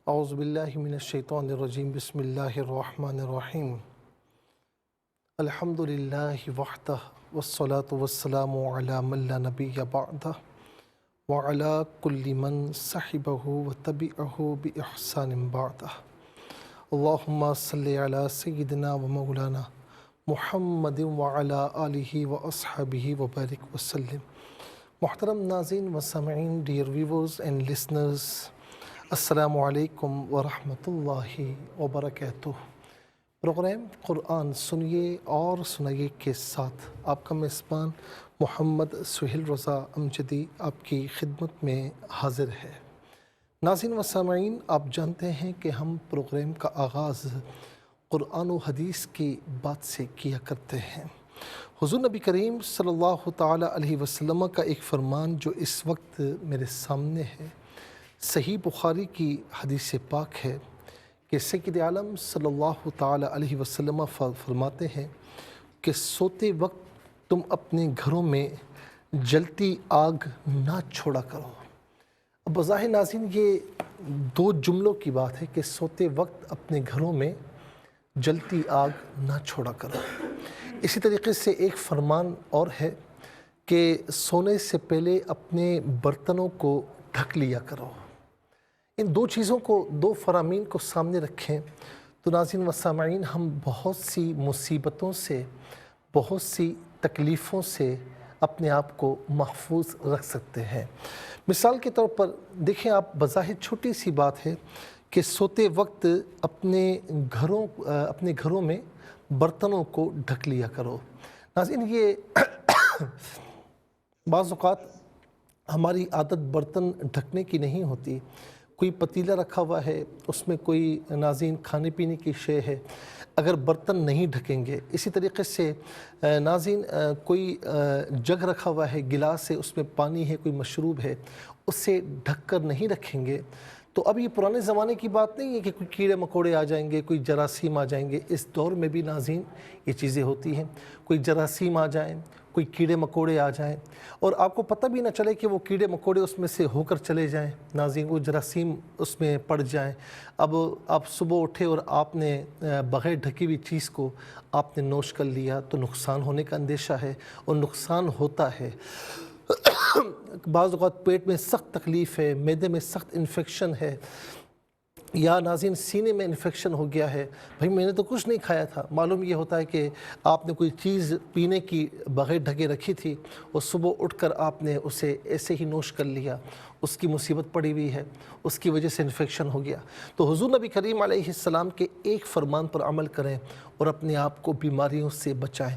اعوذ باللہ من الشیطان الرجیم بسم اللہ الرحمن الرحیم الحمد للہ وحدہ والصلاة والسلام علی من لا نبی بعدہ وعلی کل من صحبہ وتبعہ بإحسان بعدہ اللہم صلی علی سیدنا و مولانا محمد وعلی آلہ واصحابہ وبارک وسلم۔ محترم ناظرین و سامعین، ڈیئر ویورز اینڈ لسنرز، السلام علیکم ورحمۃ اللہ وبرکاتہ۔ پروگرام قرآن سنیے اور سنائیے کے ساتھ آپ کا میزبان محمد سہیل رضا امجدی آپ کی خدمت میں حاضر ہے۔ ناظرین و سامعین، آپ جانتے ہیں کہ ہم پروگرام کا آغاز قرآن و حدیث کی بات سے کیا کرتے ہیں۔ حضور نبی کریم صلی اللہ تعالیٰ علیہ وسلم کا ایک فرمان جو اس وقت میرے سامنے ہے، صحیح بخاری کی حدیث پاک ہے کہ سید عالم صلی اللہ تعالیٰ علیہ وسلم فرماتے ہیں کہ سوتے وقت تم اپنے گھروں میں جلتی آگ نہ چھوڑا کرو۔ بظاہر ناظرین یہ دو جملوں کی بات ہے کہ سوتے وقت اپنے گھروں میں جلتی آگ نہ چھوڑا کرو۔ اسی طریقے سے ایک فرمان اور ہے کہ سونے سے پہلے اپنے برتنوں کو ڈھک لیا کرو۔ ان دو چیزوں کو، دو فرامین کو سامنے رکھیں تو ناظرین و سامعین، ہم بہت سی مصیبتوں سے، بہت سی تکلیفوں سے اپنے آپ کو محفوظ رکھ سکتے ہیں۔ مثال کے طور پر دیکھیں، آپ بظاہر چھوٹی سی بات ہے کہ سوتے وقت اپنے گھروں میں برتنوں کو ڈھک لیا کرو۔ ناظرین، یہ بعض اوقات ہماری عادت برتن ڈھکنے کی نہیں ہوتی۔ کوئی پتیلہ رکھا ہوا ہے، اس میں کوئی ناظرین کھانے پینے کی شے ہے، اگر برتن نہیں ڈھکیں گے۔ اسی طریقے سے ناظرین کوئی جگ رکھا ہوا ہے، گلاس ہے، اس میں پانی ہے، کوئی مشروب ہے، اسے ڈھک کر نہیں رکھیں گے تو اب یہ پرانے زمانے کی بات نہیں ہے کہ کوئی کیڑے مکوڑے آ جائیں گے، کوئی جراثیم آ جائیں گے۔ اس دور میں بھی ناظرین یہ چیزیں ہوتی ہیں، کوئی جراثیم آ جائیں، کوئی کیڑے مکوڑے آ جائیں اور آپ کو پتہ بھی نہ چلے کہ وہ کیڑے مکوڑے اس میں سے ہو کر چلے جائیں، ناظرین وہ جراثیم اس میں پڑ جائیں۔ اب آپ صبح اٹھے اور آپ نے بغیر ڈھکی ہوئی چیز کو آپ نے نوش کر لیا تو نقصان ہونے کا اندیشہ ہے اور نقصان ہوتا ہے۔ بعض اوقات پیٹ میں سخت تکلیف ہے، معدے میں سخت انفیکشن ہے، یا ناظرین سینے میں انفیکشن ہو گیا ہے، بھائی میں نے تو کچھ نہیں کھایا تھا۔ معلوم یہ ہوتا ہے کہ آپ نے کوئی چیز پینے کی بغیر ڈھکے رکھی تھی اور صبح اٹھ کر آپ نے اسے ایسے ہی نوش کر لیا، اس کی مصیبت پڑی ہوئی ہے، اس کی وجہ سے انفیکشن ہو گیا۔ تو حضور نبی کریم علیہ السلام کے ایک فرمان پر عمل کریں اور اپنے آپ کو بیماریوں سے بچائیں۔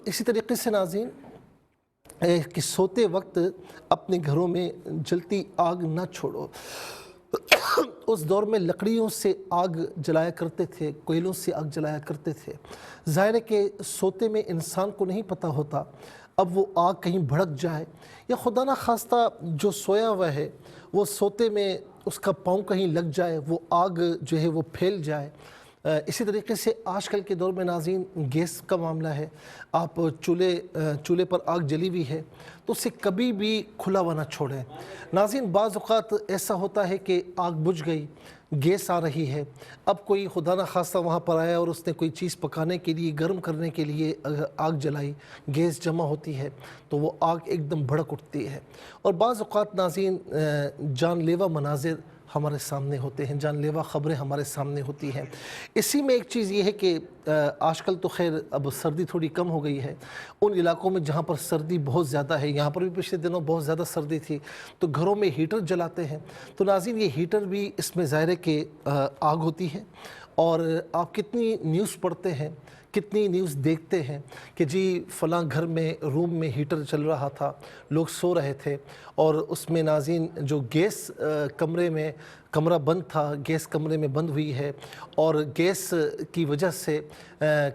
اسی طریقے سے ناظرین کہ سوتے وقت اپنے گھروں میں جلتی آگ نہ چھوڑو۔ اس دور میں لکڑیوں سے آگ جلایا کرتے تھے، کوئلوں سے آگ جلایا کرتے تھے۔ ظاہر ہے کہ سوتے میں انسان کو نہیں پتہ ہوتا اب وہ آگ کہیں بھڑک جائے یا خدا نہ خواستہ جو سویا ہوا ہے وہ سوتے میں اس کا پاؤں کہیں لگ جائے، وہ آگ جو ہے وہ پھیل جائے۔ اسی طریقے سے آج کل کے دور میں ناظرین گیس کا معاملہ ہے، آپ چولہے پر آگ جلی ہوئی ہے تو اسے کبھی بھی کھلا ہوا نہ چھوڑیں۔ ناظرین بعض اوقات ایسا ہوتا ہے کہ آگ بجھ گئی، گیس آ رہی ہے، اب کوئی خدا نہ خواستہ وہاں پر آیا اور اس نے کوئی چیز پکانے کے لیے، گرم کرنے کے لیے آگ جلائی، گیس جمع ہوتی ہے تو وہ آگ ایک دم بھڑک اٹھتی ہے اور بعض اوقات ناظرین جان لیوا مناظر ہمارے سامنے ہوتے ہیں، جان لیوا خبریں ہمارے سامنے ہوتی ہیں۔ اسی میں ایک چیز یہ ہے کہ آج کل تو خیر اب سردی تھوڑی کم ہو گئی ہے، ان علاقوں میں جہاں پر سردی بہت زیادہ ہے، یہاں پر بھی پچھلے دنوں بہت زیادہ سردی تھی تو گھروں میں ہیٹر جلاتے ہیں، تو ناظرین یہ ہیٹر بھی اس میں ظاہر ہے کہ آگ ہوتی ہے اور آپ کتنی نیوز پڑھتے ہیں، کتنی نیوز دیکھتے ہیں کہ جی فلاں گھر میں روم میں ہیٹر چل رہا تھا، لوگ سو رہے تھے اور اس میں ناظرین جو گیس کمرہ بند تھا، گیس کمرے میں بند ہوئی ہے اور گیس کی وجہ سے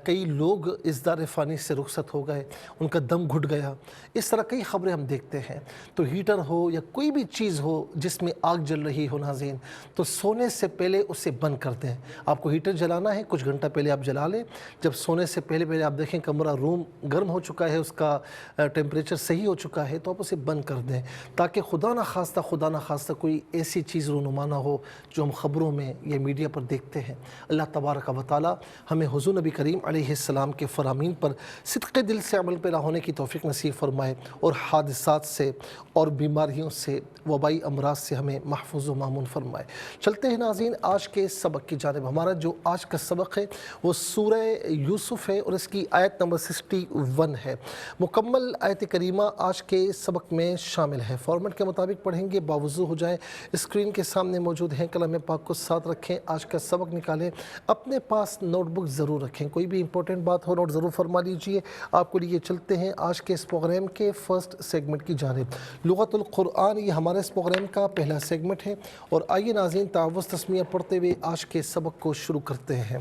کئی لوگ اس دار فانی سے رخصت ہو گئے، ان کا دم گھٹ گیا، اس طرح کئی خبریں ہم دیکھتے ہیں۔ تو ہیٹر ہو یا کوئی بھی چیز ہو جس میں آگ جل رہی ہو ناظرین، تو سونے سے پہلے اسے بند کر دیں۔ آپ کو ہیٹر جلانا ہے، کچھ گھنٹہ پہلے آپ جلا لیں، جب سونے سے پہلے آپ دیکھیں کمرہ روم گرم ہو چکا ہے، اس کا ٹیمپریچر صحیح ہو چکا ہے، تو آپ اسے بند کر دیں، تاکہ خدا نہ خواستہ کوئی ایسی چیز رونما نہ ہو جو ہم خبروں میں یا میڈیا پر دیکھتے ہیں۔ اللہ تبارک و تعالی ہمیں حضور نبی کریم علیہ السلام کے فرامین پر صدق دل سے عمل پیرا ہونے کی توفیق نصیب فرمائے، اور حادثات سے اور بیماریوں سے، وبائی امراض سے ہمیں محفوظ و مامون فرمائے۔ چلتے ہیں ناظرین آج کے سبق کی جانب۔ ہمارا جو آج کا سبق ہے وہ سورہ یوسف ہے، اور اس کی آیت نمبر 61 ہے۔ مکمل آیت کریمہ آج کے سبق میں شامل ہے۔ فارمیٹ کے مطابق پڑھیں گے، باوضو ہو جائیں، اسکرین کے سامنے موجود ہیں، کلام پاک کو ساتھ رکھیں، آج کا سبق نکالیں، اپنے پاس نوٹ بک ضرور رکھیں، کوئی بھی امپورٹنٹ بات ہو نوٹ ضرور فرما لیجئے۔ آپ کو لیے چلتے ہیں آج کے اس پروگرام کے فرسٹ سیگمنٹ کی جانب۔ لغت القرآن یہ ہمارے اس پروگرام کا پہلا سیگمنٹ ہے، اور آئیے ناظرین تعوذ تسمیہ پڑھتے ہوئے آج کے سبق کو شروع کرتے ہیں۔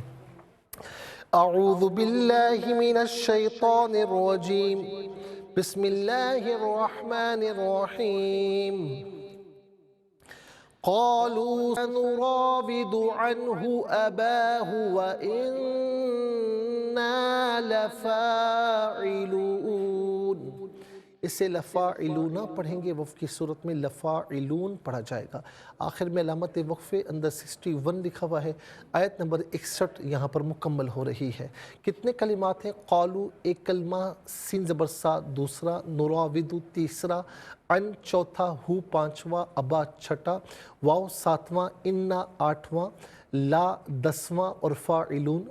اعوذ باللہ من الشیطان الرجیم، بسم اللہ الرحمن الرحیم۔ قالوا سنراود عنه أباه وإنا لفاعلون۔ اسے لفاعلون پڑھیں گے، وقف کی صورت میں لفاعلون پڑھا جائے گا۔ آخر میں علامت وقفے اندر 61 لکھا ہوا ہے، آیت نمبر 61 یہاں پر مکمل ہو رہی ہے۔ کتنے کلمات ہیں؟ قالو ایک کلمہ، سین زبر سا دوسرا، نراود تیسرا، عن چوتھا، ہو پانچواں، ابا چھٹا، واو ساتواں، انا آٹھواں، لا دسواں، اور فاعلون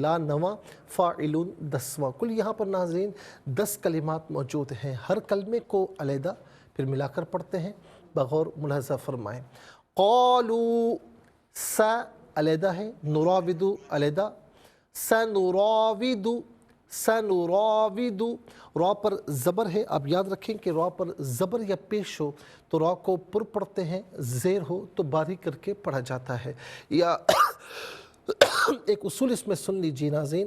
لا نواں، فاعلون دسواں۔ کل یہاں پر ناظرین 10 کلمات موجود ہیں۔ ہر کلمے کو علیحدہ پھر ملا کر پڑھتے ہیں، بغور ملاحظہ فرمائیں۔ قالو سا علیحدہ ہے، نراودو علیحدہ، سنراودو، سنراودو، را پر زبر ہے، آپ یاد رکھیں کہ را پر زبر یا پیش ہو تو را کو پر پڑھتے ہیں، زیر ہو تو باریک کر کے پڑھا جاتا ہے۔ یا ایک اصول اس میں سن لیجیے ناظرین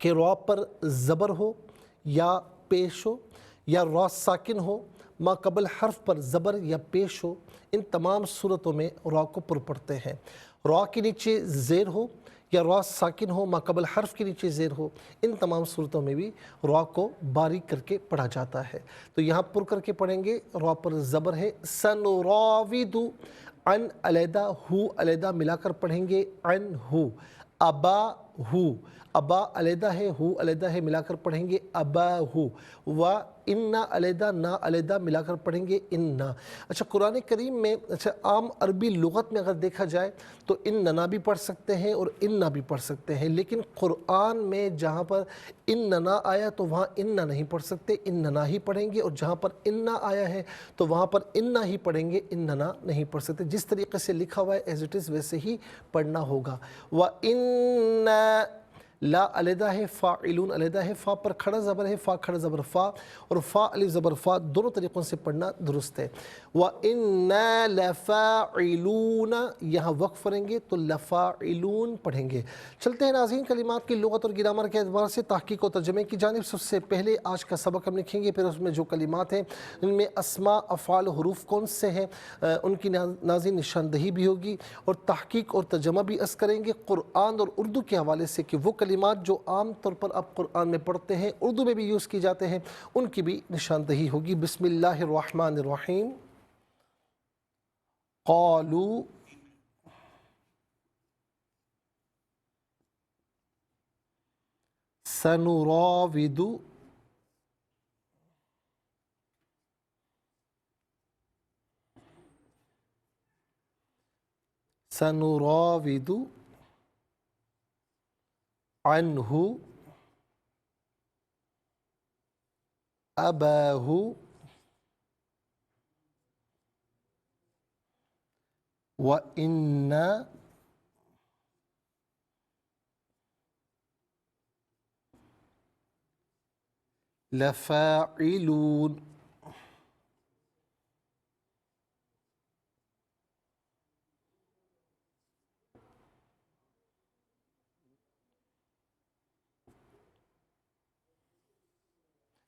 کہ را پر زبر ہو یا پیش ہو یا را ساکن ہو، ما قبل حرف پر زبر یا پیش ہو، ان تمام صورتوں میں را کو پر پڑھتے ہیں۔ را کے نیچے زیر ہو یا را ساکن ہو، ما قبل حرف کے نیچے زیر ہو، ان تمام صورتوں میں بھی را کو باریک کر کے پڑھا جاتا ہے۔ تو یہاں پر کر کے پڑھیں گے، را پر زبر ہے، سنراود، عن علیحدہ، ہو علیحدہ ملا کر پڑھیں گے، عن ہو، ابا ہو، ابا علیحدہ ہے، ہو علیحدہ ہے ملا کر پڑھیں گے، ابا ہو، و انا علیحدہ، نا علیحدہ ملا کر پڑھیں گے، انا۔ اچھا قرآن کریم میں عام عربی لغت میں اگر دیکھا جائے تو اننا بھی پڑھ سکتے ہیں اور انا بھی پڑھ سکتے ہیں، لیکن قرآن میں جہاں پر اننا آیا تو وہاں انا نہیں پڑھ سکتے، اننا ہی پڑھیں گے، اور جہاں پر انا آیا ہے تو وہاں پر انا ہی پڑھیں گے، اننا نہیں پڑھ سکتے۔ جس طریقے سے لکھا ہوا ہے ایز اٹ از ویسے ہی پڑھنا ہوگا۔ وَإِنَّا لا علیحدہ ہے، فاعلون علیحدہ ہے، فا پر کھڑا زبر ہے، فا کھڑا زبر فا، اور فا الف زبر فا، دونوں طریقوں سے پڑھنا درست ہے۔ وَإِنَّا لَفَاعِلُونَ یہاں وقف کریں گے تو لفاعلون پڑھیں گے۔ چلتے ہیں ناظرین کلمات کی لغت اور گرامر کے اعتبار سے تحقیق و ترجمے کی جانب۔ سب سے پہلے آج کا سبق ہم لکھیں گے، پھر اس میں جو کلمات ہیں ان میں اسماء، افعال، حروف کون سے ہیں ان کی ناظرین نشاندہی بھی ہوگی، اور تحقیق اور ترجمہ بھی عرض کریں گے قرآن اور اردو کے حوالے سے کہ وہ کلمات جو عام طور پر آپ قرآن میں پڑھتے ہیں، اردو میں بھی یوز کی جاتے ہیں، ان کی بھی نشاندہی ہوگی۔ بسم اللہ الرحمن الرحیم۔ قالو سنراود سنراود عنہ أباه وإنا لفاعلون۔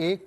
1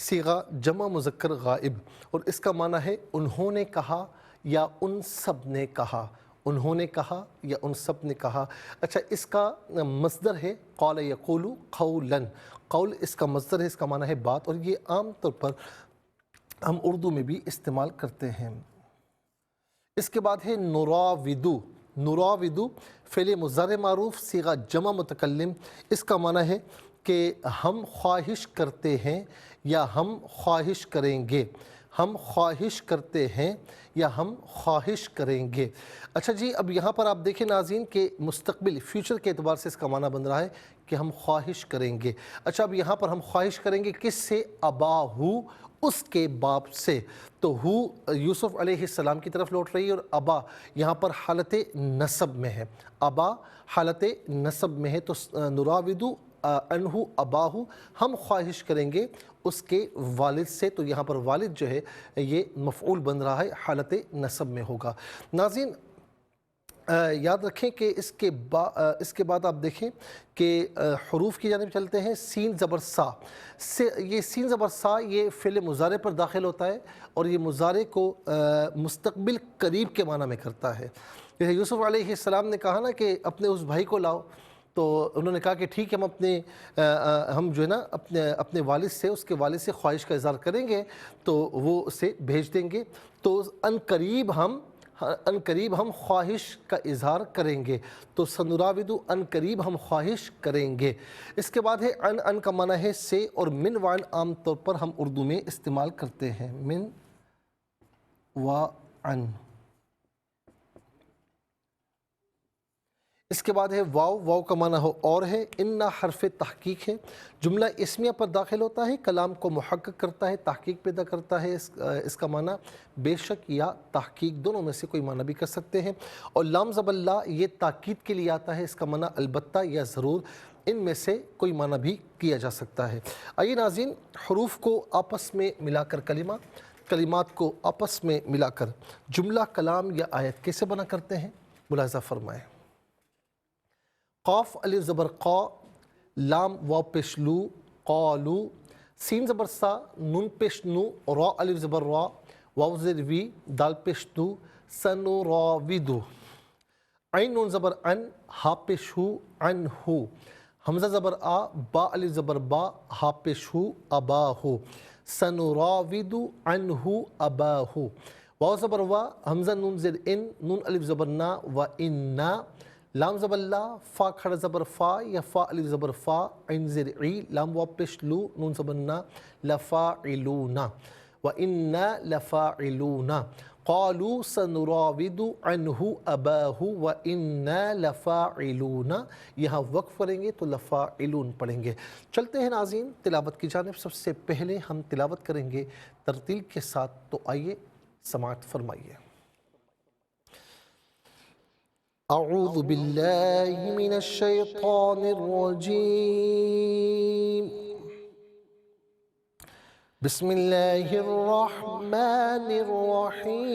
صیغہ جمع مذکر غائب، اور اس کا معنی ہے انہوں نے کہا یا ان سب نے کہا، انہوں نے کہا یا ان سب نے کہا۔ اچھا، اس کا مصدر ہے قال یقول قولا، قول اس کا مصدر ہے، اس کا معنی ہے بات، اور یہ عام طور پر ہم اردو میں بھی استعمال کرتے ہیں۔ اس کے بعد ہے نراودو، نراودو فعل مضارع معروف صیغہ جمع متکلم، اس کا معنی ہے کہ ہم خواہش کرتے ہیں یا ہم خواہش کریں گے، ہم خواہش کرتے ہیں یا ہم خواہش کریں گے۔ اچھا جی، اب یہاں پر آپ دیکھیں ناظرین کہ مستقبل فیوچر کے اعتبار سے اس کا معنی بن رہا ہے کہ ہم خواہش کریں گے۔ اچھا، اب یہاں پر ہم خواہش کریں گے کس سے؟ اباہو، اس کے باپ سے، تو ہو یوسف علیہ السلام کی طرف لوٹ رہی ہے، اور ابا یہاں پر حالت نسب میں ہے، ابا حالت نسب میں ہے، تو نراودو انہو اباہو، ہم خواہش کریں گے اس کے والد سے، تو یہاں پر والد جو ہے یہ مفعول بن رہا ہے، حالت نسب میں ہوگا۔ ناظرین یاد رکھیں کہ اس کے بعد آپ دیکھیں کہ حروف کی جانب چلتے ہیں۔ سین زبر سا، یہ سین زبر سا یہ فعل مضارع پر داخل ہوتا ہے، اور یہ مضارع کو مستقبل قریب کے معنی میں کرتا ہے۔ جیسے یوسف علیہ السلام نے کہا نا کہ اپنے اس بھائی کو لاؤ، تو انہوں نے کہا کہ ٹھیک ہے، ہم جو ہے نا اپنے والد سے، اس کے والد سے خواہش کا اظہار کریں گے تو وہ اسے بھیج دیں گے، تو ان قریب ہم خواہش کا اظہار کریں گے، تو سنراودو ان قریب ہم خواہش کریں گے۔ اس کے بعد ہے ان کا معنی ہے سے، اور من وعن عام طور پر ہم اردو میں استعمال کرتے ہیں، من وعن۔ اس کے بعد ہے واو، واو کا معنی ہو اور ہے، اننا حرف تحقیق ہے، جملہ اسمیہ پر داخل ہوتا ہے، کلام کو محقق کرتا ہے، تحقیق پیدا کرتا ہے، اس کا معنی بے شک یا تحقیق، دونوں میں سے کوئی معنی بھی کر سکتے ہیں۔ اور لام زبر لا یہ تاکید کے لیے آتا ہے، اس کا معنی البتہ یا ضرور، ان میں سے کوئی معنی بھی کیا جا سکتا ہے۔ آئیے ناظرین، حروف کو آپس میں ملا کر کلمات کو آپس میں ملا کر جملہ، کلام یا آیت کیسے بنا کرتے ہیں، ملاحظہ فرمائیں۔ قاف الف زبر قا، لام واو پیش لو قالو، سین زبر سا، نون پیش نو، را الف زبر را، واو زیر وی، دال پیش دو، سنراودو، عین نون زبر ان، ہا پیش ہو، ان ہو، حمزہ زبر آ، با الف زبر با، ہا پیش ہو، ابا ہو، سنراودو عنہ ابا ہو، واو زبر وا، حمزہ نون زیر ان، نون الف زبر نا و انا، لام زبر لا، فا کھڑا زبر فا یا فا الف زبر فا، عین زیر عی، لام واو پیش لو، نون زبر نا، لفاعلون وَإِنَّا لَفَاعِلُونَ، قَالُوا سَنُرَاوِدُ عَنْهُ أَبَاهُ وَإِنَّا لَفَاعِلُونَ، یہاں وقف کریں گے تو لفاعلون پڑھیں گے۔ چلتے ہیں ناظرین تلاوت کی جانب۔ سب سے پہلے ہم تلاوت کریں گے ترتیل کے ساتھ، تو آئیے سماعت فرمائیے۔ اعوذ باللہ من الشیطان الرجیم، بسم اللہ الرحمن الرحیم،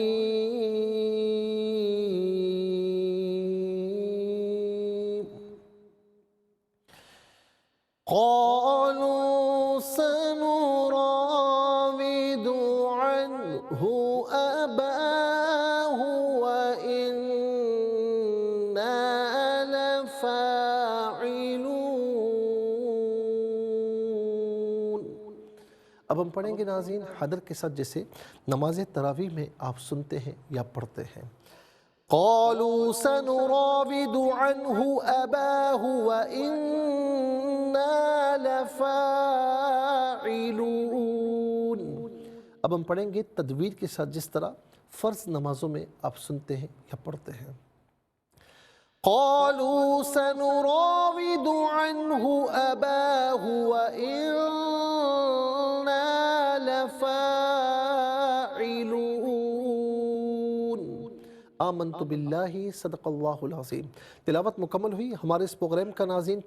قالوا سنراود عنه أباه وإنا لفاعلون۔ اب ہم پڑھیں گے ناظرین حدر کے ساتھ، جیسے نماز تراویح میں آپ سنتے ہیں یا پڑھتے ہیں۔ قالوا سنراود عنه أباه وإنا لفاعلون۔ اب ہم پڑھیں گے تدویر کے ساتھ، جس طرح فرض نمازوں میں آپ سنتے ہیں یا پڑھتے ہیں۔ قالوا سنراود عنه أباه وإنا لفاعلون۔ آمنت باللہ، صدق اللہ العظیم۔ تلاوت مکمل ہوئی۔ ہمارے اس پروگرام کا ناظرین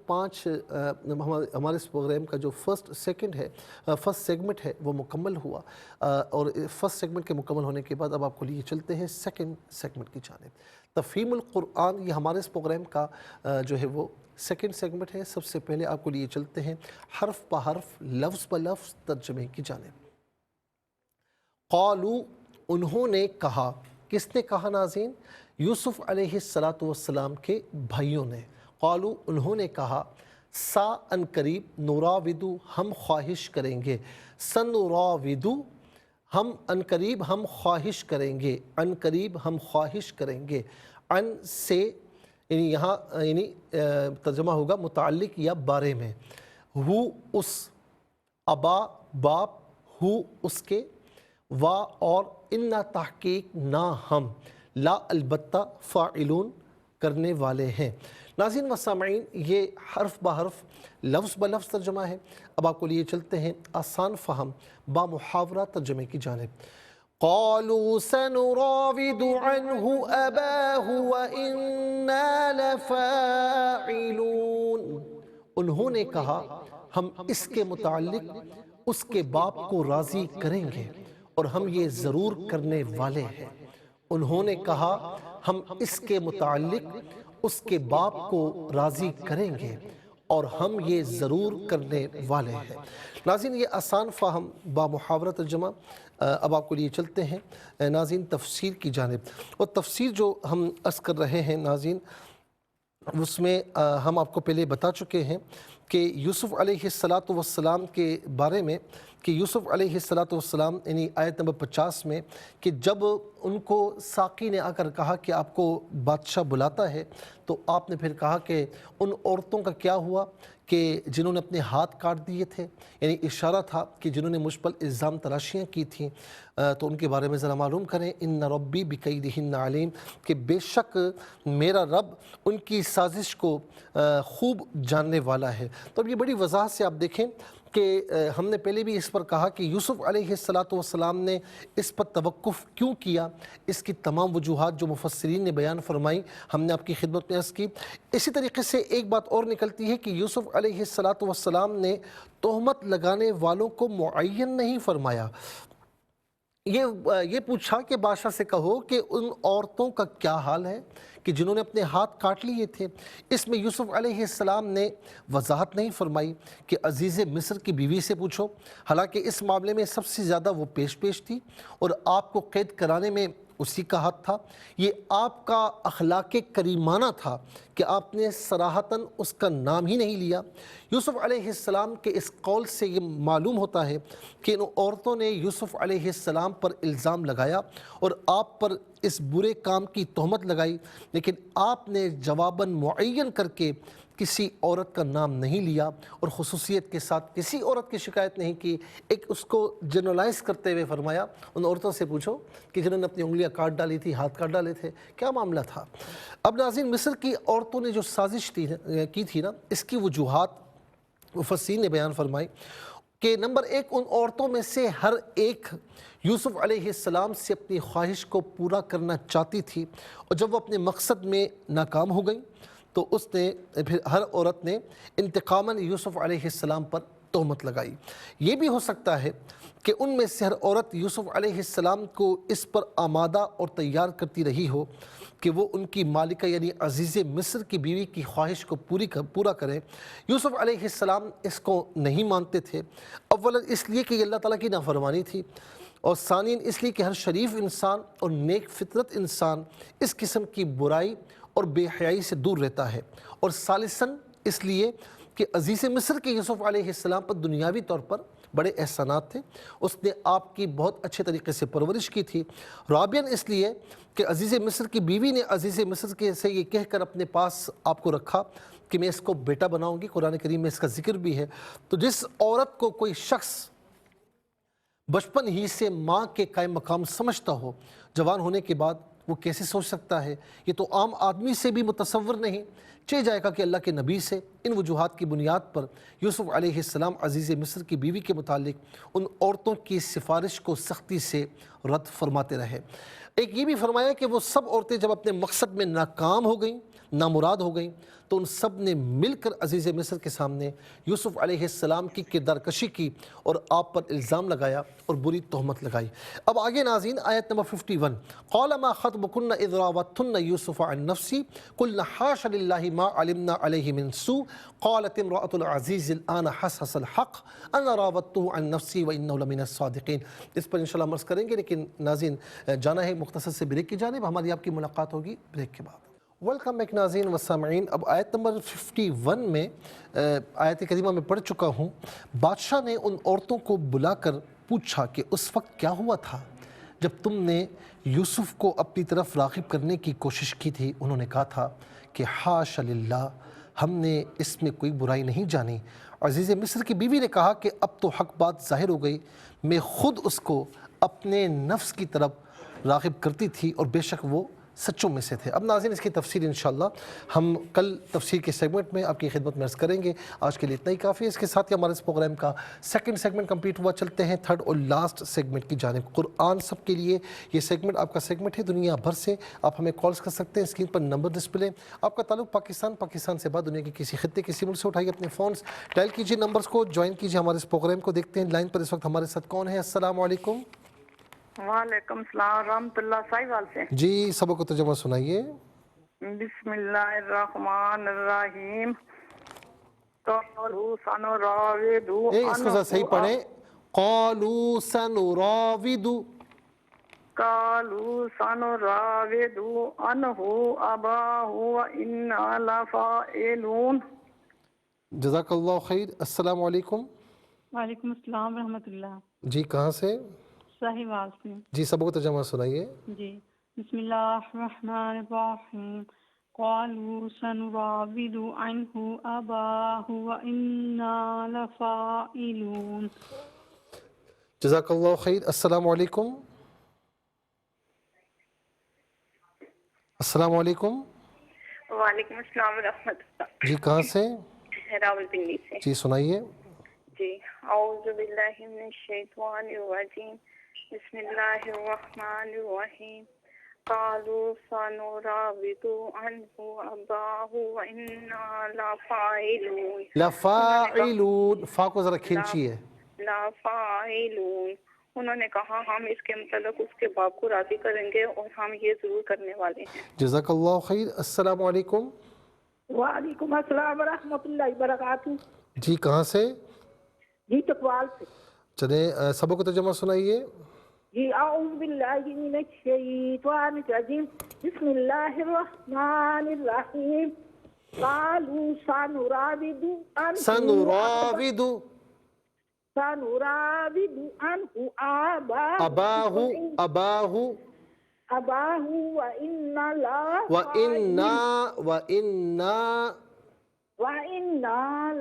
ہمارے اس پروگرام کا جو فرسٹ سیگمنٹ ہے وہ مکمل ہوا، اور فرسٹ سیگمنٹ کے مکمل ہونے کے بعد اب آپ کو لیے چلتے ہیں سیکنڈ سیگمنٹ کی جانب۔ تفہیم القرآن، یہ ہمارے اس پروگرام کا جو ہے وہ سیکنڈ سیگمنٹ ہے۔ سب سے پہلے آپ کو لیے چلتے ہیں حرف بہ حرف لفظ بہ لفظ ترجمے کی جانب۔ قالو انہوں نے کہا، کس نے کہا ناظرین؟ یوسف علیہ السلام کے بھائیوں نے۔ قالو انہوں نے کہا، سا ان قریب، نراودو ہم خواہش کریں گے، سنراودو ہم ان قریب ہم خواہش کریں گے، ان قریب ہم خواہش کریں گے، ان سے یعنی یہاں ترجمہ ہوگا متعلق یا بارے میں، ہو اس، ابا باپ، ہو اس کے، وا اور، انا تحقیق نہ ہم، لا البتہ، فاعلون کرنے والے ہیں۔ ناظرین و سامعین، یہ حرف بہ حرف لفظ بہ لفظ ترجمہ ہے۔ اب آپ کو لیے چلتے ہیں آسان فہم با محاورہ ترجمے کی جانب۔ قالوا سنراود عنه أباه وإنا لفاعلون، انہوں نے کہا ہم اس کے متعلق اس کے باپ کو راضی کریں گے اور ہم یہ ضرور کرنے والے ہیں۔ انہوں نے کہا ہم اس کے متعلق اس کے باپ کو راضی کریں گے اور ہم یہ ضرور کرنے والے ہیں۔ ناظرین، یہ آسان فہم با محاورہ ترجمہ۔ اب آپ کو لیے چلتے ہیں ناظرین تفسیر کی جانب، اور تفسیر جو ہم عرض کر رہے ہیں ناظرین، اس میں ہم آپ کو پہلے بتا چکے ہیں کہ یوسف علیہ السلام کے بارے میں، کہ یوسف علیہ السلام یعنی آیت نمبر 50 میں، کہ جب ان کو ساقی نے آ کر کہا کہ آپ کو بادشاہ بلاتا ہے، تو آپ نے پھر کہا کہ ان عورتوں کا کیا ہوا کہ جنہوں نے اپنے ہاتھ کاٹ دیے تھے، یعنی اشارہ تھا کہ جنہوں نے مجھ پر الزام تراشیاں کی تھیں، تو ان کے بارے میں ذرا معلوم کریں۔ ان ربی بکیدہن علیم، کہ بے شک میرا رب ان کی سازش کو خوب جاننے والا ہے۔ تو اب یہ بڑی وضاحت سے آپ دیکھیں کہ ہم نے پہلے بھی اس پر کہا کہ یوسف علیہ السلام نے اس پر توقف کیوں کیا، اس کی تمام وجوہات جو مفسرین نے بیان فرمائی ہم نے آپ کی خدمت میں عرض کی۔ اسی طریقے سے ایک بات اور نکلتی ہے کہ یوسف علیہ السلام نے تہمت لگانے والوں کو معین نہیں فرمایا۔ یہ پوچھا کہ بادشاہ سے کہو کہ ان عورتوں کا کیا حال ہے کہ جنہوں نے اپنے ہاتھ کاٹ لیے تھے۔ اس میں یوسف علیہ السلام نے وضاحت نہیں فرمائی کہ عزیز مصر کی بیوی سے پوچھو، حالانکہ اس معاملے میں سب سے زیادہ وہ پیش تھی اور آپ کو قید کرانے میں اسی کا ہاتھ تھا۔ یہ آپ کا اخلاق کریمانہ تھا کہ آپ نے صراحتاً اس کا نام ہی نہیں لیا۔ یوسف علیہ السلام کے اس قول سے یہ معلوم ہوتا ہے کہ ان عورتوں نے یوسف علیہ السلام پر الزام لگایا اور آپ پر اس برے کام کی تہمت لگائی، لیکن آپ نے جواباً معین کر کے کسی عورت کا نام نہیں لیا اور خصوصیت کے ساتھ کسی عورت کی شکایت نہیں کی۔ ایک اس کو جنرلائز کرتے ہوئے فرمایا ان عورتوں سے پوچھو کہ جنہوں نے اپنی انگلیاں کاٹ ڈالی تھی، ہاتھ کاٹ ڈالے تھے، کیا معاملہ تھا۔ اب ناظرین، مصر کی عورتوں نے جو سازش کی تھی نا، اس کی وجوہات مفسرین نے بیان فرمائی کہ نمبر ایک، ان عورتوں میں سے ہر ایک یوسف علیہ السلام سے اپنی خواہش کو پورا کرنا چاہتی تھی، اور جب وہ اپنے مقصد میں ناکام ہو گئی تو اس نے پھر ہر عورت نے انتقاماً یوسف علیہ السلام پر تہمت لگائی۔ یہ بھی ہو سکتا ہے کہ ان میں سے ہر عورت یوسف علیہ السلام کو اس پر آمادہ اور تیار کرتی رہی ہو کہ وہ ان کی مالکہ یعنی عزیز مصر کی بیوی کی خواہش کو پورا کریں۔ یوسف علیہ السلام اس کو نہیں مانتے تھے، اولا اس لیے کہ یہ اللہ تعالیٰ کی نافرمانی تھی، اور ثانیاً اس لیے کہ ہر شریف انسان اور نیک فطرت انسان اس قسم کی برائی اور بے حیائی سے دور رہتا ہے، اور ثالثاً اس لیے کہ عزیز مصر کے یوسف علیہ السلام پر دنیاوی طور پر بڑے احسانات تھے، اس نے آپ کی بہت اچھے طریقے سے پرورش کی تھی۔ رابعاً اس لیے کہ عزیز مصر کی بیوی نے عزیز مصر کے سے یہ کہہ کر اپنے پاس آپ کو رکھا کہ میں اس کو بیٹا بناؤں گی، قرآن کریم میں اس کا ذکر بھی ہے۔ تو جس عورت کو کوئی شخص بچپن ہی سے ماں کے قائم مقام سمجھتا ہو، جوان ہونے کے بعد وہ کیسے سوچ سکتا ہے؟ یہ تو عام آدمی سے بھی متصور نہیں چہ جائے گا کہ اللہ کے نبی سے ان وجوہات کی بنیاد پر یوسف علیہ السلام عزیز مصر کی بیوی کے متعلق ان عورتوں کی سفارش کو سختی سے رد فرماتے رہے۔ ایک یہ بھی فرمایا کہ وہ سب عورتیں جب اپنے مقصد میں ناکام ہو گئیں نامراد ہو گئیں تو ان سب نے مل کر عزیز مصر کے سامنے یوسف علیہ السلام کی کردار کشی کی اور آپ پر الزام لگایا اور بری تہمت لگائی۔ اب آگے ناظرین آیت نمبر 51، قال ما خطبكن اذ راوتن يوسف عن نفسي قلنا حاش لله ما علمنا عليه من سوء قالت امرأة العزيز الآن حسس الحق انا راودته عن نفسي وانه لمن الصادقين۔ اس پر انشاءاللہ مرض کریں گے، لیکن ناظرین جانا ہے مختصر سے بریک کی جانب، ہماری آپ کی ملاقات ہوگی بریک کے بعد۔ ویلکم بیک ناظرین و سامعین، اب آیت نمبر 51 میں آیت کریمہ میں پڑھ چکا ہوں، بادشاہ نے ان عورتوں کو بلا کر پوچھا کہ اس وقت کیا ہوا تھا جب تم نے یوسف کو اپنی طرف راغب کرنے کی کوشش کی تھی؟ انہوں نے کہا تھا کہ حاشا للہ، ہم نے اس میں کوئی برائی نہیں جانی۔ عزیز مصر کی بیوی نے کہا کہ اب تو حق بات ظاہر ہو گئی، میں خود اس کو اپنے نفس کی طرف راغب کرتی تھی اور بے شک وہ سچوں میں سے تھے۔ اب ناظرین اس کی تفسیر انشاءاللہ ہم کل تفسیر کے سیگمنٹ میں آپ کی خدمت میں عرض کریں گے، آج کے لیے اتنا ہی کافی ہے۔ اس کے ساتھ ہی ہمارے اس پروگرام کا سیکنڈ سیگمنٹ کمپلیٹ ہوا، چلتے ہیں تھرڈ اور لاسٹ سیگمنٹ کی جانب، قرآن سب کے لیے۔ یہ سیگمنٹ آپ کا سیگمنٹ ہے، دنیا بھر سے آپ ہمیں کالز کر سکتے ہیں، اسکرین پر نمبر ڈسپلے، آپ کا تعلق پاکستان سے بعد دنیا کے کسی خطے کسی ملک سے اٹھائیے اپنے فونز، ڈائل کیجیے نمبرز کو، جوائن کیجیے ہمارے اس پروگرام کو۔ دیکھتے ہیں لائن پر اس وقت ہمارے ساتھ کون ہے۔ السلام علیکم۔ وعلیکم السلام ورحمۃ اللہ، ساحل سے جی سبق کو ترجمہ سنائیے۔ بسم اللہ الرحمن الرحیم۔ قالوا سنراود اس کو ذرا صحیح پڑھیں، قالوا سنراود، قالوا سنراود عنہ اباہ وإنا لفاعلون۔ جزاک اللہ خیر۔ السلام علیکم۔ وعلیکم السلام ورحمۃ اللہ۔ جی کہاں سے؟ صاحبال سے۔ جی سبق کو ترجمہ سنائیے۔ جی بسم اللہ الرحمن الرحیم۔ قالوا سنراود عنہ اباہ وإنا لفاعلون۔ جزاک اللہ خیر۔ السلام علیکم۔ السلام علیکم۔ وعلیکم السلام ورحمۃ اللہ۔ جی کہاں سے؟ راول پنڈی سے۔ جی سنائیے۔ جی اعوذ باللہ من الشیطان الرجیم، بسم اللہ الرحمن الرحیم۔ قالوا سنراود عنہ اباہ وإنا لفاعلون۔ لفاعلون، فا کو ذرا کھینچیے۔ لفاعلون، انہوں نے کہا ہم اس کے متعلق اس کے باپ کو راضی کریں گے اور ہم یہ ضرور کرنے والے ہیں۔ جزاک اللہ خیر۔ السلام علیکم۔ وعلیکم السلام ورحمۃ اللہ وبرکاتہ۔ جی کہاں سے؟ جی تقوال سے۔ چلیں سبق کو ترجمہ سنائیے۔ جی اعوذ باللہ من الشیطان الرجیم، بسم اللہ الرحمن الرحیم۔ قالوا سنراود سنراود عنہ اباہ وإنا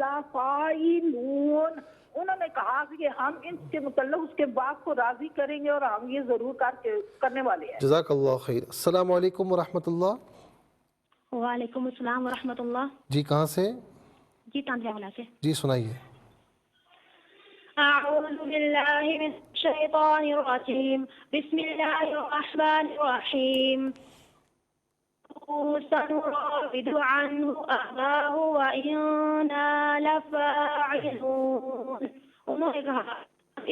لفاعلون۔ انہوں نے کہا کہ ہم اس کے متعلق اس کے باپ کو راضی کریں گے اور ہم یہ ضرور کرنے والے ہیں۔ جزاک اللہ خیر۔ السلام علیکم ورحمۃ اللہ۔ وعلیکم السلام ورحمۃ اللہ۔ جی کہاں سے؟ جی تانجاولا سے۔ جی سنائیے۔ اعوذ باللہ من الشیطان الرجیم، بسم اللہ الرحمن الرحیم۔ سنراود عنہ اباہ وإنا لفاعلون۔ انہوں نے کہا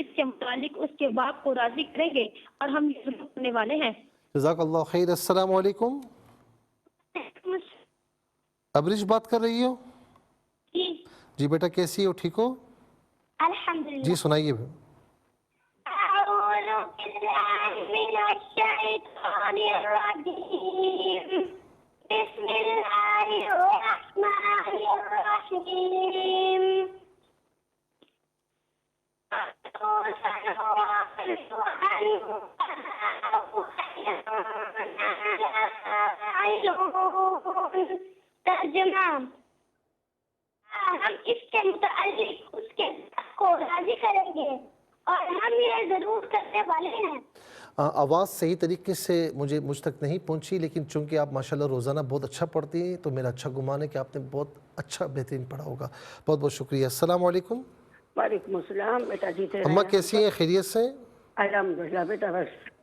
اس کے متعلق اس کے باپ کو راضی کریں گے اور ہم یہ ضرور کرنے والے ہیں۔ جزاک اللہ خیر۔ السلام علیکم۔ ابرش بات کر رہی ہو؟ جی بیٹا کیسی ہو، ٹھیک ہو؟ الحمدللہ۔ جی سنائیے۔ اعوذ باللہ من الشیطان الرجیم، بسم اللہ الرحمن الرحیم۔ ترجمہ، ہم اس کے متعلق اس کے کو راضی کریں گے اور ہم یہ ضرور کرنے والے ہیں۔ آواز صحیح طریقے سے مجھ تک نہیں پہنچی، لیکن چونکہ آپ ماشاءاللہ روزانہ بہت اچھا پڑھتی ہیں تو میرا اچھا گمان ہے کہ آپ نے بہت اچھا بہترین پڑھا ہوگا۔ بہت بہت شکریہ۔ السلام علیکم۔ وعلیکم السلام۔ بیٹا جی اماں کیسی ہیں، خیریت سے؟ الحمدللہ بیٹا، بس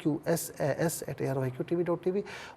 QSAS@ARYQTV.tv